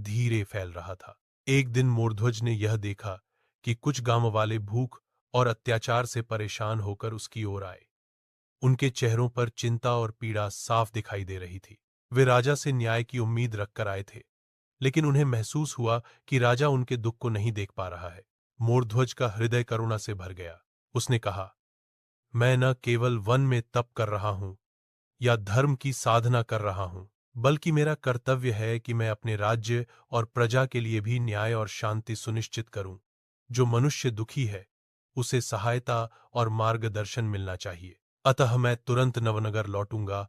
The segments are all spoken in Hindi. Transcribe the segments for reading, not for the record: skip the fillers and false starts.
धीरे फैल रहा था। एक दिन मोरध्वज ने यह देखा कि कुछ गांव वाले भूख और अत्याचार से परेशान होकर उसकी ओर आए। उनके चेहरों पर चिंता और पीड़ा साफ दिखाई दे रही थी। वे राजा से न्याय की उम्मीद रखकर आए थे, लेकिन उन्हें महसूस हुआ कि राजा उनके दुख को नहीं देख पा रहा है। मोरध्वज का हृदय करुणा से भर गया। उसने कहा, मैं न केवल वन में तप कर रहा हूं या धर्म की साधना कर रहा हूं, बल्कि मेरा कर्तव्य है कि मैं अपने राज्य और प्रजा के लिए भी न्याय और शांति सुनिश्चित करूं। जो मनुष्य दुखी है, उसे सहायता और मार्गदर्शन मिलना चाहिए। अतः मैं तुरंत नवनगर लौटूंगा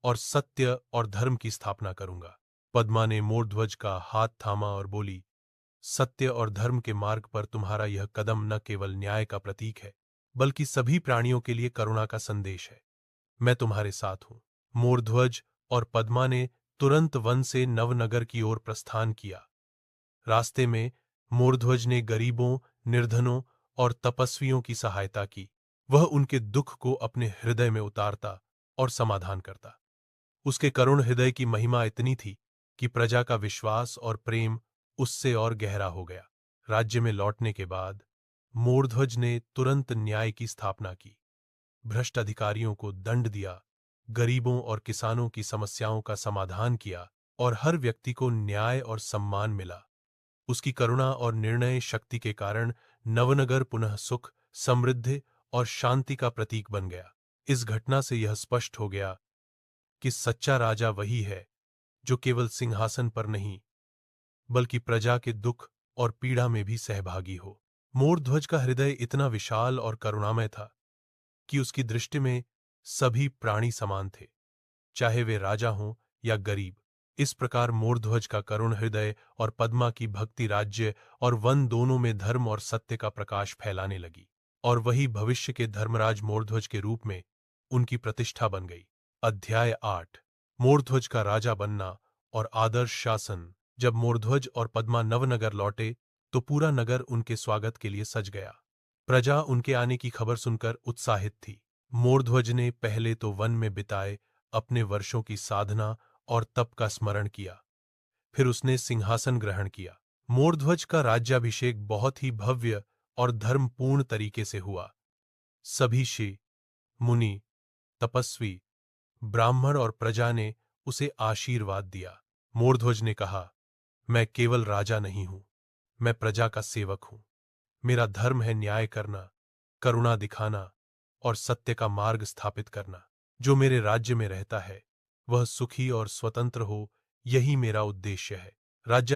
और सत्य और धर्म की स्थापना करूंगा। पद्मा ने मोरध्वज का हाथ थामा और बोली, सत्य और धर्म के मार्ग पर तुम्हारा यह कदम न केवल न्याय का प्रतीक है, बल्कि सभी प्राणियों के लिए करुणा का संदेश है। मैं तुम्हारे साथ हूं। मोरध्वज और पद्मा ने तुरंत वन से नवनगर की ओर प्रस्थान किया। रास्ते में मोरध्वज ने गरीबों, निर्धनों और तपस्वियों की सहायता की। वह उनके दुख को अपने हृदय में उतारता और समाधान करता। उसके करुण हृदय की महिमा इतनी थी कि प्रजा का विश्वास और प्रेम उससे और गहरा हो गया। राज्य में लौटने के बाद मोरध्वज ने तुरंत न्याय की स्थापना की, भ्रष्ट अधिकारियों को दंड दिया, गरीबों और किसानों की समस्याओं का समाधान किया और हर व्यक्ति को न्याय और सम्मान मिला। उसकी करुणा और निर्णय शक्ति के कारण नवनगर पुनः सुख, समृद्धि और शांति का प्रतीक बन गया। इस घटना से यह स्पष्ट हो गया कि सच्चा राजा वही है जो केवल सिंहासन पर नहीं, बल्कि प्रजा के दुख और पीड़ा में भी सहभागी हो। मोरध्वज का हृदय इतना विशाल और करुणामय था कि उसकी दृष्टि में सभी प्राणी समान थे, चाहे वे राजा हों या गरीब। इस प्रकार मोरध्वज का करुण हृदय और पद्मा की भक्ति राज्य और वन दोनों में धर्म और सत्य का प्रकाश फैलाने लगी, और वही भविष्य के धर्मराज मोरध्वज के रूप में उनकी प्रतिष्ठा बन गई। अध्याय 8। मोरध्वज का राजा बनना और आदर्श शासन। जब मोरध्वज और पद्मा नवनगर लौटे तो पूरा नगर उनके स्वागत के लिए सज गया। प्रजा उनके आने की खबर सुनकर उत्साहित थी। मोरध्वज ने पहले तो वन में बिताए अपने वर्षों की साधना और तप का स्मरण किया। फिर उसने सिंहासन ग्रहण किया। मोरध्वज का राज्याभिषेक बहुत ही भव्य और धर्मपूर्ण तरीके से हुआ। सभी ऋषि, मुनि, तपस्वी, ब्राह्मण और प्रजा ने उसे आशीर्वाद दिया। मोरध्वज ने कहा, मैं केवल राजा नहीं हूं, मैं प्रजा का सेवक हूं। मेरा धर्म है न्याय करना, करुणा दिखाना और सत्य का मार्ग स्थापित करना। जो मेरे राज्य में रहता है वह सुखी और स्वतंत्र हो, यही मेरा उद्देश्य है। राज्य